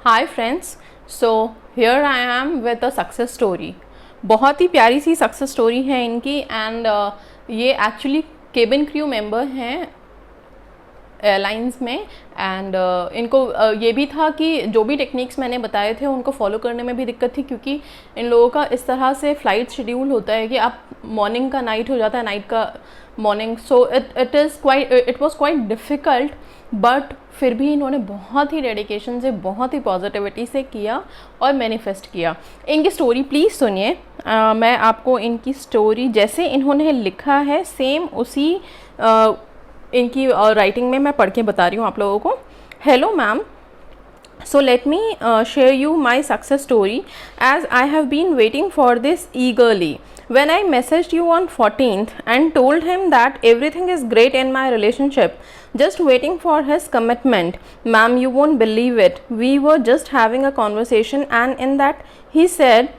Hi friends, so here I am with a success story. बहुत ही प्यारी सी success story है इनकी एंड ये एक्चुअली केबिन क्रू मेंबर हैं एयरलाइंस में एंड इनको ये भी था कि जो भी टेक्निक्स मैंने बताए थे उनको फॉलो करने में भी दिक्कत थी, क्योंकि इन लोगों का इस तरह से फ़्लाइट शेड्यूल होता है कि आप मॉर्निंग का नाइट हो जाता है, नाइट का morning, so it was quite difficult. But फिर भी इन्होंने बहुत ही डेडिकेशन से, बहुत ही पॉजिटिविटी से किया और मैनिफेस्ट किया। इनकी स्टोरी प्लीज़ सुनिए। मैं आपको इनकी स्टोरी जैसे इन्होंने लिखा है सेम उसी इनकी राइटिंग में मैं पढ़ के बता रही हूँ आप लोगों को। Hello ma'am, so let me share you my success story as I have been waiting for this eagerly. When I messaged you on 14th and told him that everything is great in my relationship, just waiting for his commitment, ma'am, you won't believe it. We were just having a conversation and in that he said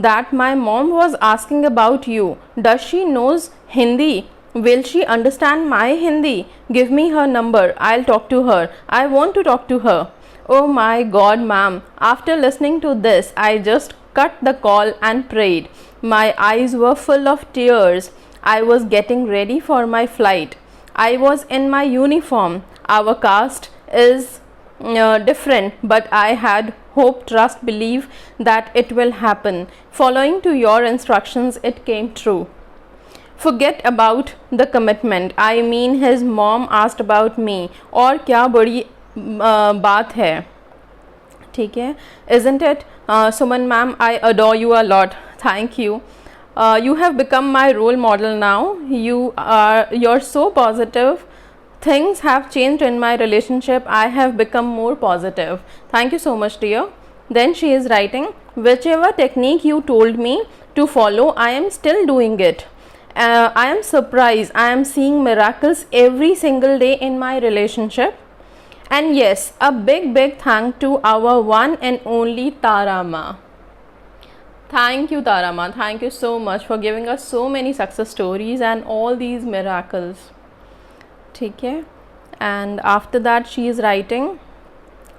that my mom was asking about you. Does she knows Hindi? Will she understand my Hindi? Give me her number. I'll talk to her. I want to talk to her. Oh my God, ma'am. After listening to this, I just cut the call and prayed. My eyes were full of tears. I was getting ready for my flight. I was in my uniform. Our caste is different, but I had hope, trust, believe that it will happen. Following to your instructions, it came true. Forget about the commitment. I mean, his mom asked about me. और क्या बड़ी बात है, ठीक है, isn't it? Suman ma'am, I adore you a lot. Thank you. You have become my role model now. You're so positive. Things have changed in my relationship. I have become more positive. Thank you so much, dear. Then she is writing, whichever technique you told me to follow, I am still doing it. I am surprised. I am seeing miracles every single day in my relationship. And yes, a big thank to our one and only Tara Ma. Thank you, Tara Ma. Thank you so much for giving us so many success stories and all these miracles. ठीक है. And after that she is writing,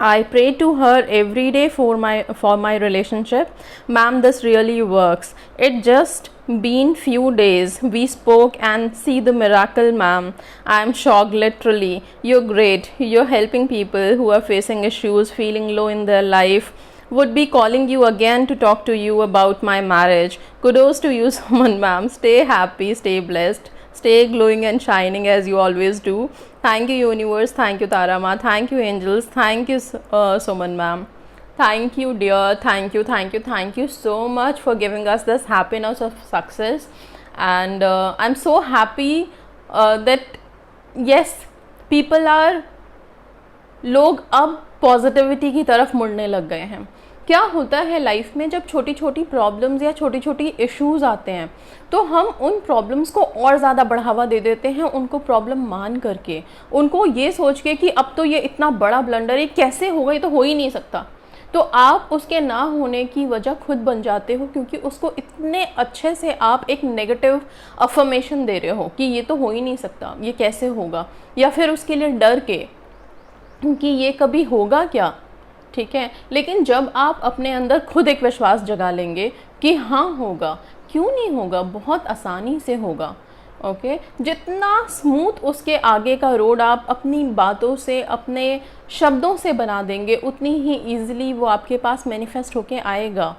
I pray to her every day for my relationship. Ma'am, this really works. It just been few days. We spoke and see the miracle, ma'am. I am shocked, literally. You're great. You're helping people who are facing issues, feeling low in their life. Would be calling you again to talk to you about my marriage. Kudos to you, Suman ma'am. Stay happy, stay blessed, stay glowing and shining as you always do. Thank you, universe. Thank you, Tara Ma. Thank you, angels. Thank you, Suman ma'am. Thank you, dear. Thank you so much for giving us this happiness of success. And I'm so happy that yes, people are, लोग अब positivity की तरफ मुड़ने लग गए हैं। क्या होता है लाइफ में, जब छोटी छोटी प्रॉब्लम्स या छोटी छोटी इश्यूज आते हैं तो हम उन प्रॉब्लम्स को और ज़्यादा बढ़ावा दे देते हैं, उनको प्रॉब्लम मान करके, उनको ये सोच के कि अब तो ये इतना बड़ा ब्लंडर है, कैसे होगा, ये तो हो ही नहीं सकता। तो आप उसके ना होने की वजह खुद बन जाते हो, क्योंकि उसको इतने अच्छे से आप एक नेगेटिव अफर्मेशन दे रहे हो कि ये तो हो ही नहीं सकता, ये कैसे होगा, या फिर उसके लिए डर के कि ये कभी होगा क्या, ठीक है। लेकिन जब आप अपने अंदर खुद एक विश्वास जगा लेंगे कि हाँ होगा, क्यों नहीं होगा, बहुत आसानी से होगा, ओके। जितना स्मूथ उसके आगे का रोड आप अपनी बातों से, अपने शब्दों से बना देंगे, उतनी ही ईजिली वो आपके पास मैनिफेस्ट होके आएगा।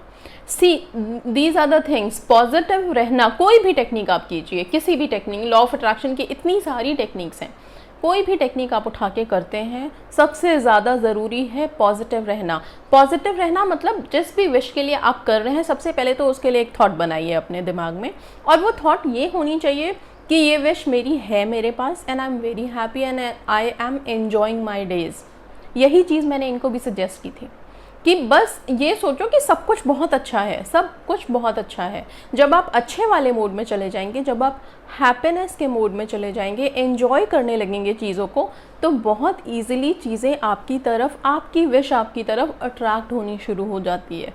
See, these are the things. Positive रहना, कोई भी टेक्निक आप कीजिए, किसी भी टेक्निक, लॉ ऑफ अट्रैक्शन की इतनी सारी टेक्निक्स हैं, कोई भी टेक्निक आप उठा के करते हैं, सबसे ज़्यादा ज़रूरी है पॉजिटिव रहना। पॉजिटिव रहना मतलब जिस भी विश के लिए आप कर रहे हैं, सबसे पहले तो उसके लिए एक थॉट बनाइए अपने दिमाग में, और वो थॉट ये होनी चाहिए कि ये विश मेरी है मेरे पास, and I am very happy and I am enjoying my days. यही चीज़ मैंने इनको भी सजेस्ट की थी कि बस ये सोचो कि सब कुछ बहुत अच्छा है, सब कुछ बहुत अच्छा है। जब आप अच्छे वाले मोड में चले जाएंगे, जब आप हैप्पीनेस के मोड में चले जाएंगे, एंजॉय करने लगेंगे चीज़ों को, तो बहुत ईजिली चीज़ें आपकी तरफ, आपकी विश आपकी तरफ अट्रैक्ट होनी शुरू हो जाती है।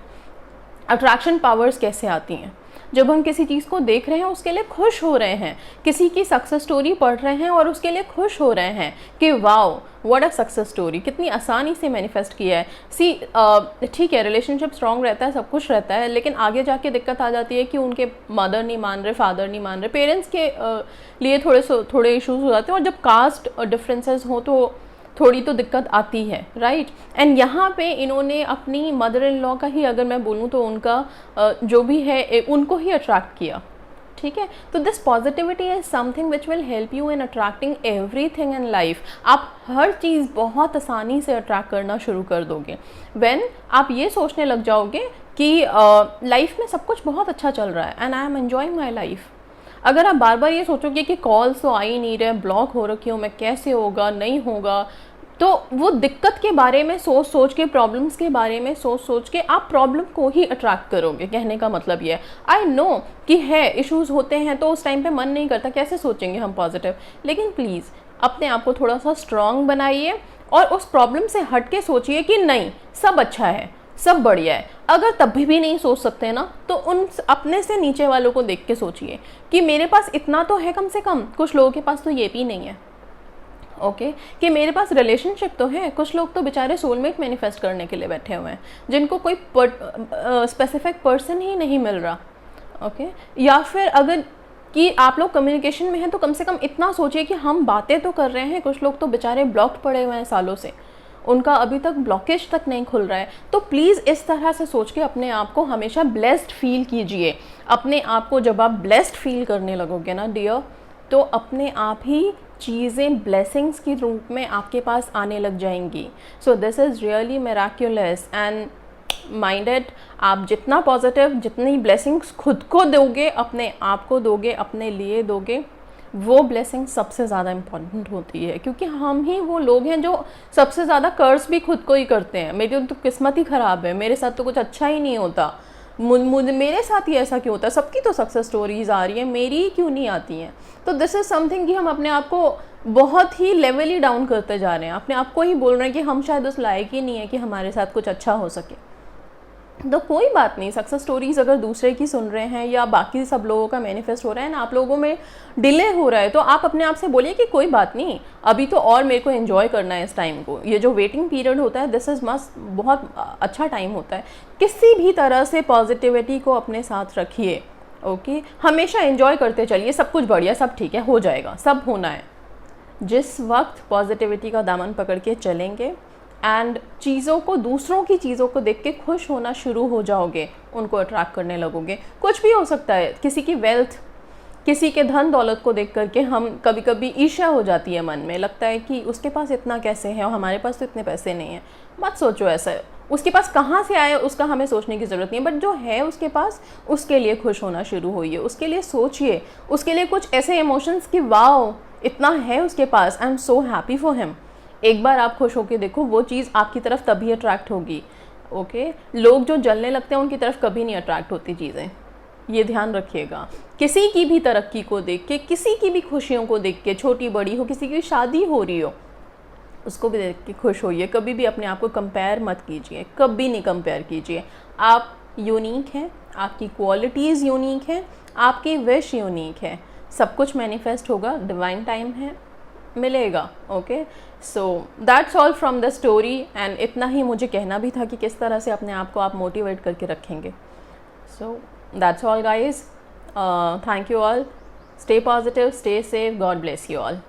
अट्रैक्शन पावर्स कैसे आती हैं? जब हम किसी चीज़ को देख रहे हैं उसके लिए खुश हो रहे हैं, किसी की सक्सेस स्टोरी पढ़ रहे हैं और उसके लिए खुश हो रहे हैं कि wow what a success story, कितनी आसानी से मैनिफेस्ट किया है। सी ठीक है, रिलेशनशिप स्ट्रांग रहता है, सब कुछ रहता है, लेकिन आगे जाके दिक्कत आ जाती है कि उनके मदर नहीं मान रहे, फादर नहीं मान रहे, पेरेंट्स के लिए थोड़े इश्यूज हो जाते हैं, और जब कास्ट डिफरेंसेस हो तो थोड़ी तो दिक्कत आती है, राइट। एंड यहाँ पे इन्होंने अपनी मदर इन लॉ का ही अगर मैं बोलूँ तो उनका जो भी है उनको ही अट्रैक्ट किया, ठीक है। तो this positivity is something which will help you in attracting everything in life. आप हर चीज़ बहुत आसानी से अट्रैक्ट करना शुरू कर दोगे व्हेन आप ये सोचने लग जाओगे कि लाइफ में सब कुछ बहुत अच्छा चल रहा है and I am enjoying my life. अगर आप बार बार ये सोचोगे कि कॉल्स तो आ ही नहीं रहे, ब्लॉक हो रखी हूँ मैं, कैसे होगा, नहीं होगा, तो वो दिक्कत के बारे में सोच सोच के, प्रॉब्लम्स के बारे में सोच सोच के आप प्रॉब्लम को ही अट्रैक्ट करोगे। कहने का मतलब ये है, आई नो कि है इश्यूज होते हैं तो उस टाइम पे मन नहीं करता, कैसे सोचेंगे हम पॉजिटिव, लेकिन प्लीज़ अपने आप को थोड़ा सा स्ट्रांग बनाइए और उस प्रॉब्लम से हट के सोचिए कि नहीं सब अच्छा है, सब बढ़िया है। अगर तब भी नहीं सोच सकते ना तो उन अपने से नीचे वालों को देख के सोचिए कि मेरे पास इतना तो है, कम से कम कुछ लोगों के पास तो ये भी नहीं है, ओके कि मेरे पास रिलेशनशिप तो है। कुछ लोग तो बेचारे सोलमेट मैनिफेस्ट करने के लिए बैठे हुए हैं जिनको कोई स्पेसिफिक पर्सन ही नहीं मिल रहा, ओके या फिर अगर कि आप लोग कम्युनिकेशन में हैं तो कम से कम इतना सोचिए कि हम बातें तो कर रहे हैं। कुछ लोग तो बेचारे ब्लॉक्ड पड़े हुए हैं सालों से, उनका अभी तक ब्लॉकेज तक नहीं खुल रहा है। तो प्लीज़ इस तरह से सोच के अपने आप को हमेशा ब्लेस्ड फील कीजिए। अपने आप को जब आप ब्लेस्ड फील करने लगोगे ना डियर, तो अपने आप ही चीज़ें ब्लेसिंग्स के रूप में आपके पास आने लग जाएंगी। So this is really miraculous and minded. आप जितना पॉजिटिव, जितनी ब्लेसिंग्स खुद को दोगे, अपने आप को दोगे, अपने लिए दोगे, वो ब्लेसिंग सबसे ज़्यादा इम्पॉर्टेंट होती है, क्योंकि हम ही वो लोग हैं जो सबसे ज़्यादा कर्ज भी खुद को ही करते हैं। मेरी तो किस्मत ही ख़राब है, मेरे साथ तो कुछ अच्छा ही नहीं होता, मेरे साथ ही ऐसा क्यों होता है, सबकी तो सक्सेस स्टोरीज आ रही है, मेरी ही क्यों नहीं आती हैं। तो दिस इज़ समथिंग कि हम अपने आप को बहुत ही लेवली डाउन करते जा रहे हैं, अपने आप को ही बोल रहे हैं कि हम शायद उस लायक ही नहीं है कि हमारे साथ कुछ अच्छा हो सके। तो कोई बात नहीं, सक्सेस स्टोरीज अगर दूसरे की सुन रहे हैं या बाकी सब लोगों का मैनिफेस्ट हो रहा है ना, आप लोगों में डिले हो रहा है, तो आप अपने आप से बोलिए कि कोई बात नहीं, अभी तो और मेरे को एंजॉय करना है इस टाइम को। ये जो वेटिंग पीरियड होता है, दिस इज़ मस्ट, बहुत अच्छा टाइम होता है। किसी भी तरह से पॉजिटिविटी को अपने साथ रखिए, ओके हमेशा एंजॉय करते चलिए, सब कुछ बढ़िया, सब ठीक है, हो जाएगा, सब होना है। जिस वक्त पॉजिटिविटी का दामन पकड़ के चलेंगे एंड चीज़ों को, दूसरों की चीज़ों को देख के खुश होना शुरू हो जाओगे, उनको अट्रैक्ट करने लगोगे। कुछ भी हो सकता है, किसी की वेल्थ, किसी के धन दौलत को देख करके हम कभी कभी ईर्ष्या हो जाती है मन में, लगता है कि उसके पास इतना कैसे है और हमारे पास तो इतने पैसे नहीं हैं। मत सोचो ऐसा, उसके पास कहाँ से आए उसका हमें सोचने की ज़रूरत नहीं है, बट जो है उसके पास, उसके लिए खुश होना शुरू होइए, उसके लिए सोचिए, उसके लिए कुछ ऐसे इमोशंस कि वाओ इतना है उसके पास, I am so happy for him. एक बार आप खुश होकर देखो, वो चीज़ आपकी तरफ तभी अट्रैक्ट होगी, ओके लोग जो जलने लगते हैं उनकी तरफ कभी नहीं अट्रैक्ट होती चीज़ें, ये ध्यान रखिएगा। किसी की भी तरक्की को देख के, किसी की भी खुशियों को देख के, छोटी बड़ी हो, किसी की शादी हो रही हो उसको भी देख के खुश होइए। कभी भी अपने आप को कंपेयर मत कीजिए, कभी नहीं कंपेयर कीजिए। आप यूनिक हैं, आपकी क्वालिटीज़ यूनिक हैं, आपकी विश यूनिक है, सब कुछ मैनिफेस्ट होगा, डिवाइन टाइम है, मिलेगा, okay. So that's all from the story and इतना ही मुझे कहना भी था कि किस तरह से अपने आप को आप मोटिवेट करके रखेंगे। So that's all guys, thank you all, stay positive, stay safe, God bless you all.